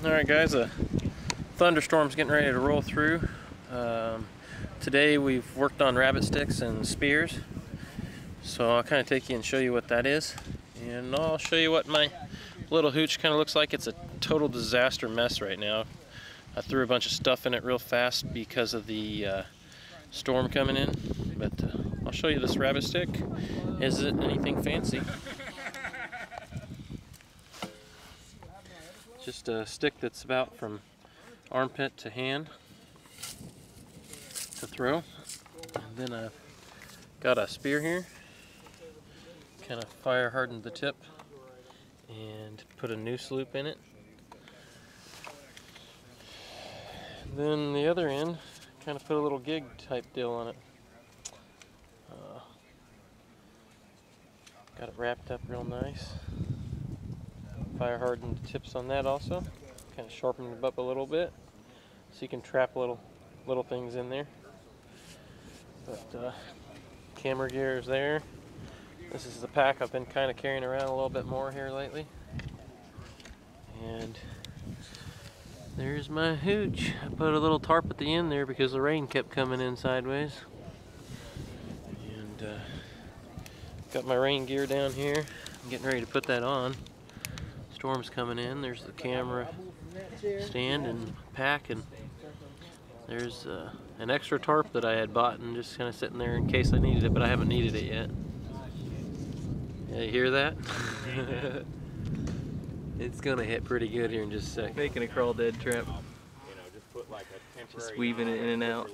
Alright guys, a thunderstorm's getting ready to roll through. Today we've worked on rabbit sticks and spears, so I'll kind of take you and show you what that is, and I'll show you what my little hooch kind of looks like. It's a total disaster mess right now. I threw a bunch of stuff in it real fast because of the storm coming in, but I'll show you this rabbit stick. Isn't anything fancy. Just a stick that's about from armpit to hand to throw. And then I've got a spear here. Kind of fire hardened the tip and put a noose loop in it. Then the other end, kind of put a little gig type deal on it. Got it wrapped up real nice. Fire hardened the tips on that also. Kind of sharpened them up a little bit so you can trap little things in there. But camera gear is there. This is the pack I've been kind of carrying around a little bit more here lately. And there's my hooch. I put a little tarp at the end there because the rain kept coming in sideways. And got my rain gear down here. I'm getting ready to put that on. Storm's coming in. There's the camera stand and pack, and there's an extra tarp that I had bought and just kind of sitting there in case I needed it, but I haven't needed it yet. Yeah, you hear that? It's gonna hit pretty good here in just a sec. Making a crawl dead trap. Just weaving it in and out.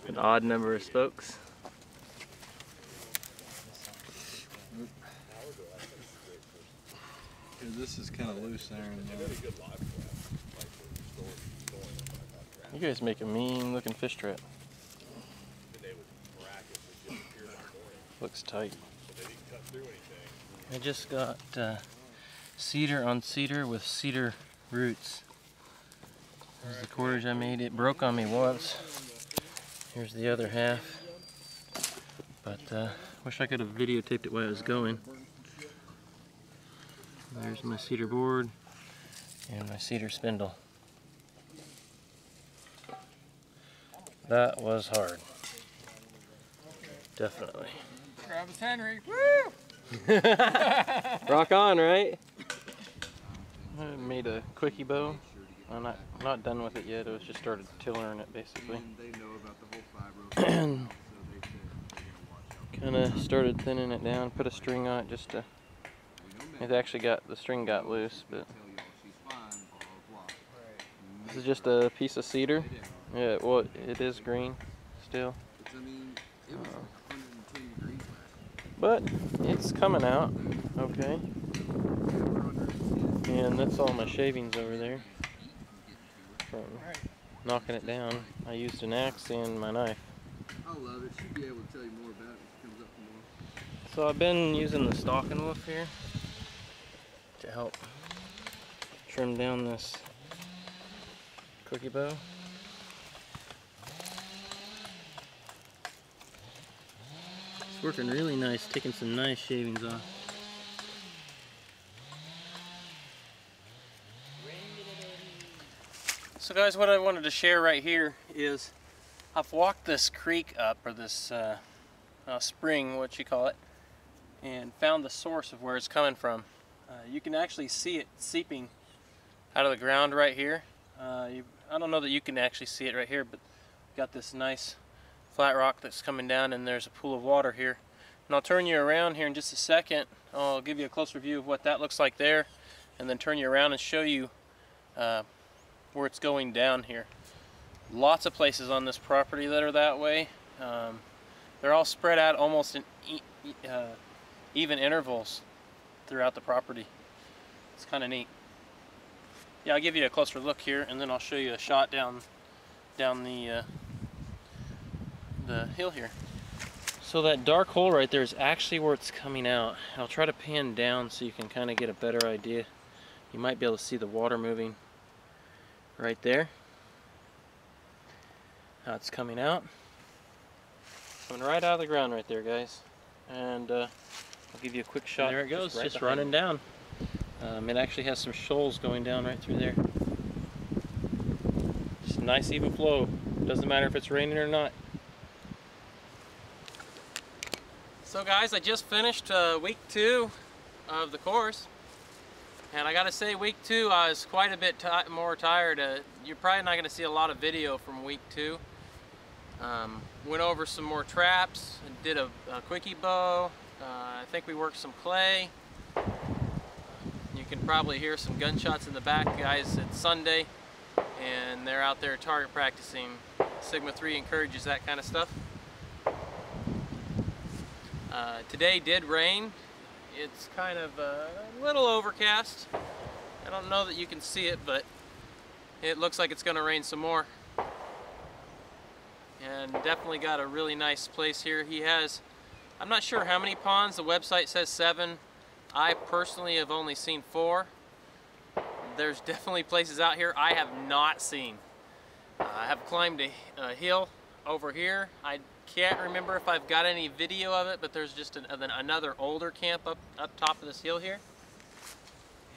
An odd number of spokes. This is kind of loose there. You guys make a mean looking fish trap. Looks tight. I just got cedar on cedar with cedar roots. There's the cordage I made. It broke on me once. Here's the other half. But wish I could have videotaped it while I was going. There's my cedar board and my cedar spindle. That was hard. Definitely. Travis Henry. Woo! Rock on, right? I made a quickie bow. I'm not done with it yet. I was just started tillering it basically. And kind of started thinning it down. Put a string on it just to. It actually the string got loose, but this is just a piece of cedar. Yeah, well, it is green still, but it's coming out okay. And that's all my shavings over there from knocking it down. I used an axe and my knife. I love it. She'll be able to tell you more about it when she comes up tomorrow. So I've been using the stalking wolf here to help trim down this quickie bow. It's working really nice, taking some nice shavings off. So guys, what I wanted to share right here is I've walked this creek up, or this spring, what you call it, and found the source of where it's coming from. You can actually see it seeping out of the ground right here. I don't know that you can actually see it right here, but we've got this nice flat rock that's coming down, and there's a pool of water here. And I'll turn you around here in just a second. I'll give you a closer view of what that looks like there, and then turn you around and show you where it's going down here. Lots of places on this property that are that way. They're all spread out almost in even intervals throughout the property. It's kind of neat. Yeah, I'll give you a closer look here, and then I'll show you a shot down the hill here. So that dark hole right there is actually where it's coming out. I'll try to pan down so you can kind of get a better idea. You might be able to see the water moving right there. How it's coming out. Coming right out of the ground right there, guys. And I'll give you a quick shot. There it goes, just running down. It actually has some shoals going down right through there. Just a nice even flow. Doesn't matter if it's raining or not. So guys, I just finished week 2 of the course. And I gotta say, week 2 I was quite a bit more tired. You're probably not gonna see a lot of video from week 2. Went over some more traps, did a quickie bow. I think we worked some clay. You can probably hear some gunshots in the back, guys. It's Sunday and they're out there target practicing. Sigma 3 encourages that kind of stuff. Today did rain. It's kind of a little overcast. I don't know that you can see it, but it looks like it's going to rain some more. And definitely got a really nice place here. He has, I'm not sure how many ponds. The website says 7. I personally have only seen 4. There's definitely places out here I have not seen. I have climbed a hill over here. I can't remember if I've got any video of it, but there's just another older camp up top of this hill here.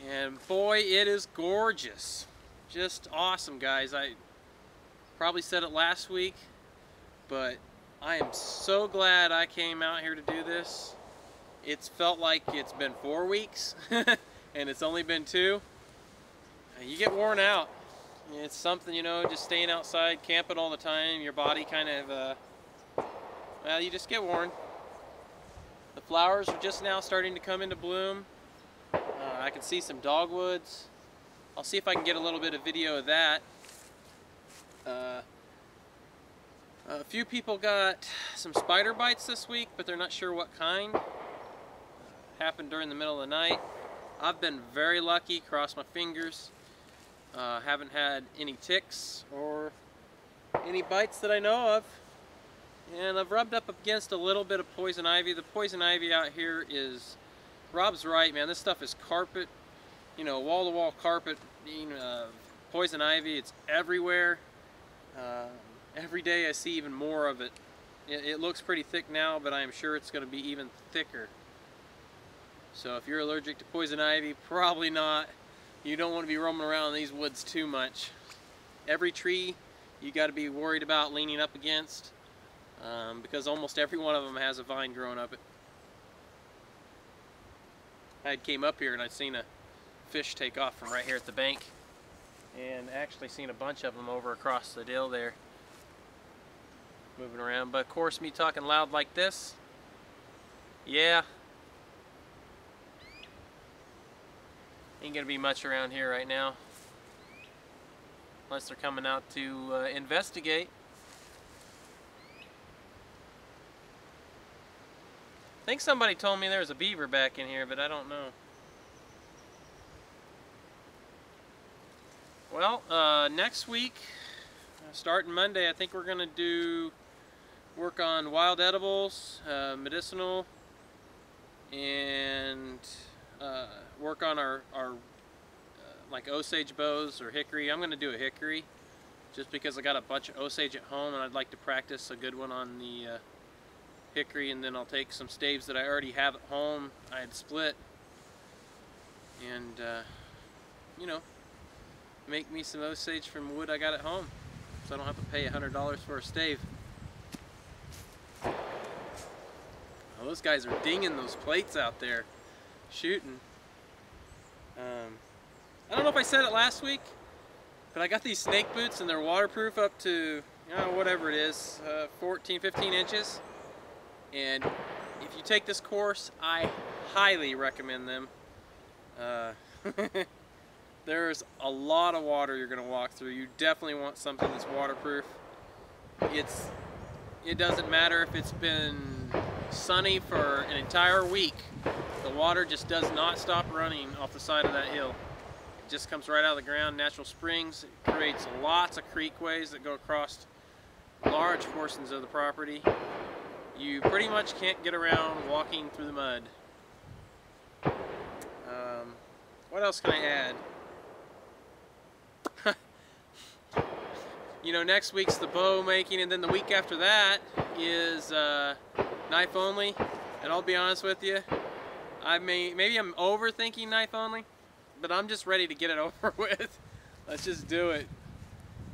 And boy, it is gorgeous. Just awesome, guys. I probably said it last week, but I am so glad I came out here to do this. It's felt like it's been 4 weeks and it's only been 2. You get worn out. It's something, you know, just staying outside, camping all the time, your body kind of, well, you just get worn. The flowers are just now starting to come into bloom. I can see some dogwoods. I'll see if I can get a little bit of video of that. A few people got some spider bites this week, but they're not sure what kind. Happened during the middle of the night. I've been very lucky, cross my fingers. Haven't had any ticks or any bites that I know of. And I've rubbed up against a little bit of poison ivy. The poison ivy out here is, Rob's right, man, this stuff is carpet, you know, wall-to-wall carpet, poison ivy. It's everywhere. Every day I see even more of it. It looks pretty thick now, but I am sure it's going to be even thicker. So if you're allergic to poison ivy, probably not. You don't want to be roaming around in these woods too much. Every tree you got to be worried about leaning up against, because almost every one of them has a vine growing up it. I came up here and I'd seen a fish take off from right here at the bank, and actually seen a bunch of them over across the dill there moving around. But of course, me talking loud like this, yeah, ain't gonna be much around here right now unless they're coming out to investigate. I think somebody told me there's a beaver back in here, but I don't know. Well, next week, starting Monday, I think we're gonna do work on wild edibles, medicinal, and work on our like Osage bows or hickory. I'm gonna do a hickory just because I got a bunch of Osage at home and I'd like to practice a good one on the hickory, and then I'll take some staves that I already have at home I had split and you know, make me some Osage from wood I got at home so I don't have to pay $100 for a stave. Oh, those guys are dinging those plates out there shooting. I don't know if I said it last week, but I got these snake boots and they're waterproof up to, you know, whatever it is, 14, 15 inches. And if you take this course, I highly recommend them. There's a lot of water you're going to walk through. You definitely want something that's waterproof. It doesn't matter if it's been sunny for an entire week. The water just does not stop running off the side of that hill. It just comes right out of the ground, natural springs. It creates lots of creekways that go across large portions of the property. You pretty much can't get around walking through the mud. What else can I add? You know, next week's the bow making, and then the week after that is knife only. And I'll be honest with you, maybe I'm overthinking knife only, but I'm just ready to get it over with. Let's just do it.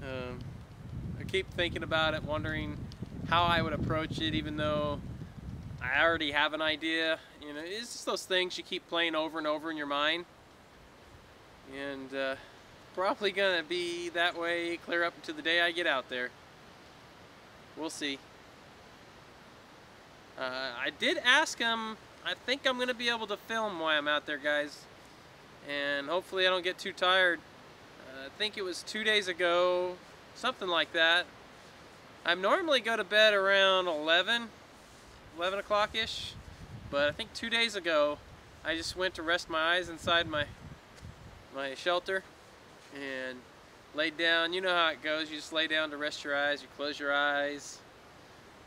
I keep thinking about it, wondering how I would approach it, even though I already have an idea. You know, it's just those things you keep playing over and over in your mind. And probably gonna be that way clear up until the day I get out there. We'll see. I did ask him, I think I'm gonna be able to film while I'm out there, guys. And hopefully I don't get too tired. I think it was 2 days ago, something like that. I normally go to bed around 11 o'clock-ish, but I think 2 days ago I just went to rest my eyes inside my shelter and laid down. You know how it goes, you just lay down to rest your eyes, you close your eyes,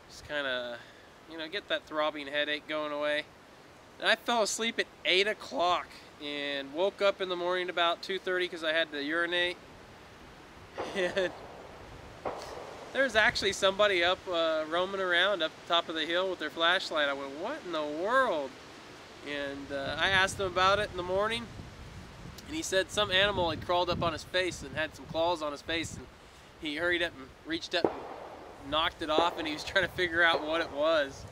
just kind of, you know, get that throbbing headache going away. And I fell asleep at 8 o'clock and woke up in the morning about 2:30 because I had to urinate. And there's actually somebody up roaming around up the top of the hill with their flashlight. I went, what in the world? And I asked him about it in the morning, and he said some animal had crawled up on his face and had some claws on his face, and he hurried up and reached up and knocked it off, and he was trying to figure out what it was.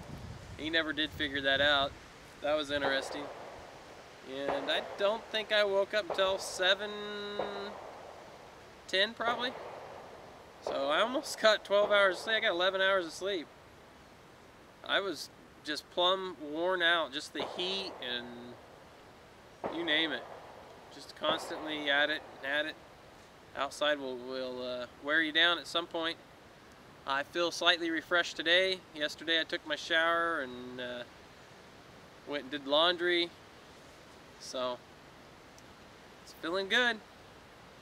He never did figure that out. That was interesting. And I don't think I woke up until 7:10 probably. So I almost got 12 hours of sleep. I got 11 hours of sleep. I was just plumb worn out. Just the heat and you name it. Just constantly at it. Outside will wear you down at some point. I feel slightly refreshed today. Yesterday I took my shower and went and did laundry. So it's feeling good.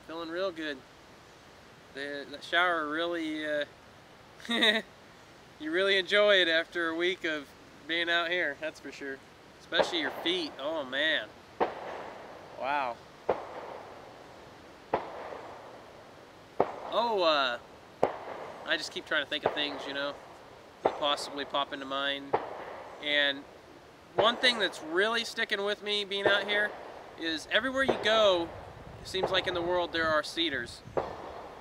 Feeling real good. That shower really, you really enjoy it after a week of being out here, that's for sure. Especially your feet, oh man. Wow. Oh, I just keep trying to think of things, you know, that possibly pop into mind. And one thing that's really sticking with me being out here is everywhere you go, it seems like in the world there are cedars.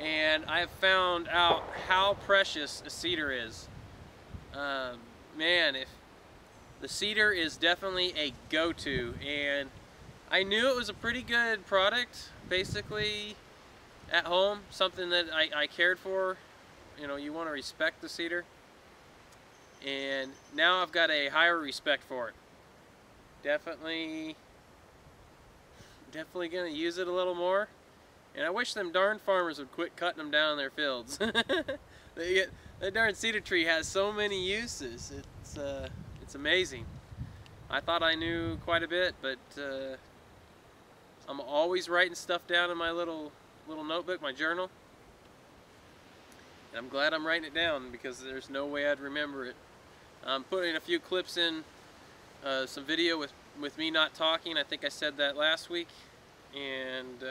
And I have found out how precious a cedar is. Man, if the cedar is definitely a go-to, and I knew it was a pretty good product, basically, at home, something that I cared for. You know, you want to respect the cedar, and now I've got a higher respect for it. Definitely gonna use it a little more. And I wish them darn farmers would quit cutting them down in their fields. That darn cedar tree has so many uses. It's amazing. I thought I knew quite a bit, but I'm always writing stuff down in my little notebook, my journal. And I'm glad I'm writing it down because there's no way I'd remember it. I'm putting a few clips in, some video with me not talking. I think I said that last week. And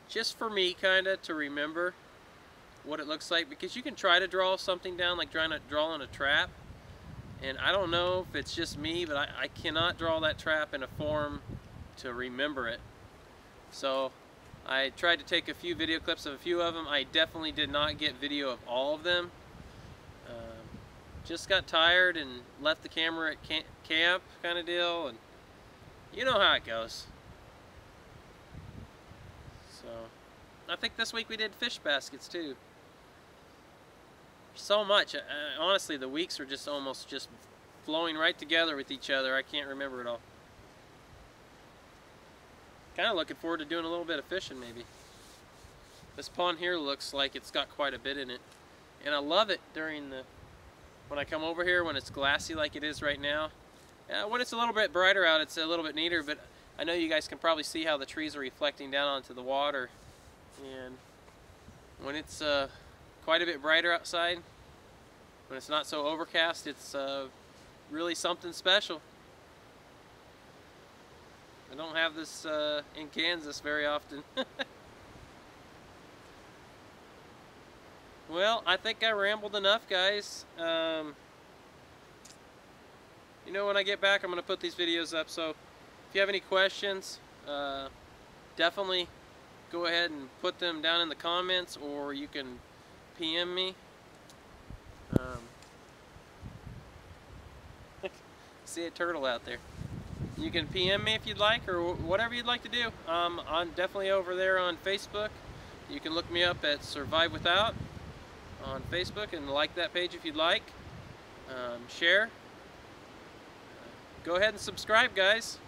just for me, kind of, to remember what it looks like, because you can try to draw something down, like trying to draw in a trap, and I don't know if it's just me, but I cannot draw that trap in a form to remember it. So I tried to take a few video clips of a few of them. I definitely did not get video of all of them. Just got tired and left the camera at camp, kind of deal, and you know how it goes. So, I think this week we did fish baskets too. So much. Honestly, the weeks are just almost just flowing right together with each other. I can't remember it all. Kind of looking forward to doing a little bit of fishing maybe. This pond here looks like it's got quite a bit in it. And I love it when I come over here, when it's glassy like it is right now. When it's a little bit brighter out, it's a little bit neater, but I know you guys can probably see how the trees are reflecting down onto the water. And when it's quite a bit brighter outside, when it's not so overcast, it's really something special. I don't have this in Kansas very often. Well, I think I rambled enough, guys. You know, when I get back, I'm going to put these videos up, so if you have any questions, definitely go ahead and put them down in the comments, or you can PM me. See a turtle out there. You can PM me if you'd like, or whatever you'd like to do. I'm definitely over there on Facebook. You can look me up at Survive Without on Facebook and like that page if you'd like. Share. Go ahead and subscribe, guys.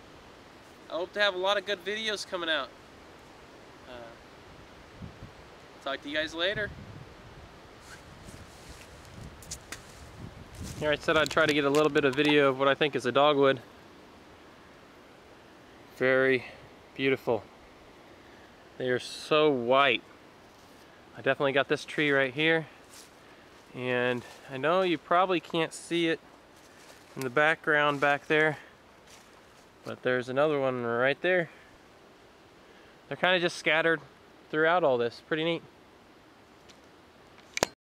I hope to have a lot of good videos coming out. Talk to you guys later. Here I said I'd try to get a little bit of video of what I think is a dogwood. Very beautiful. They are so white. I definitely got this tree right here, and I know you probably can't see it in the background back there, but there's another one right there. They're kind of just scattered throughout all this. Pretty neat.